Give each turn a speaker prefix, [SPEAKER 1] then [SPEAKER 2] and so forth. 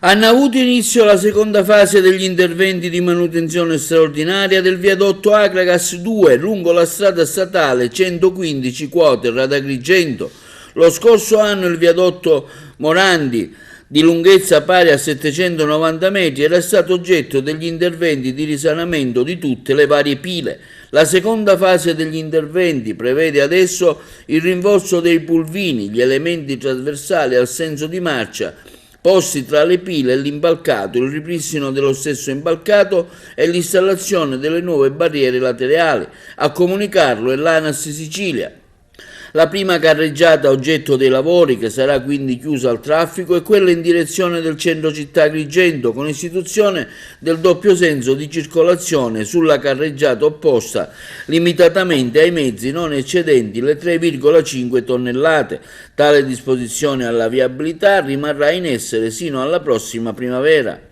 [SPEAKER 1] Hanno avuto inizio la seconda fase degli interventi di manutenzione straordinaria del viadotto Acragas 2 lungo la strada statale 115 Quoter ad Agrigento. Lo scorso anno il viadotto Morandi, di lunghezza pari a 790 metri, era stato oggetto degli interventi di risanamento di tutte le varie pile. La seconda fase degli interventi prevede adesso il rinforzo dei pulvini, gli elementi trasversali al senso di marcia posti tra le pile e l'imbalcato, il ripristino dello stesso imbalcato e l'installazione delle nuove barriere laterali. A comunicarlo è l'ANAS Sicilia. La prima carreggiata oggetto dei lavori, che sarà quindi chiusa al traffico, è quella in direzione del centro città Agrigento, con istituzione del doppio senso di circolazione sulla carreggiata opposta, limitatamente ai mezzi non eccedenti le 3,5 tonnellate. Tale disposizione alla viabilità rimarrà in essere sino alla prossima primavera.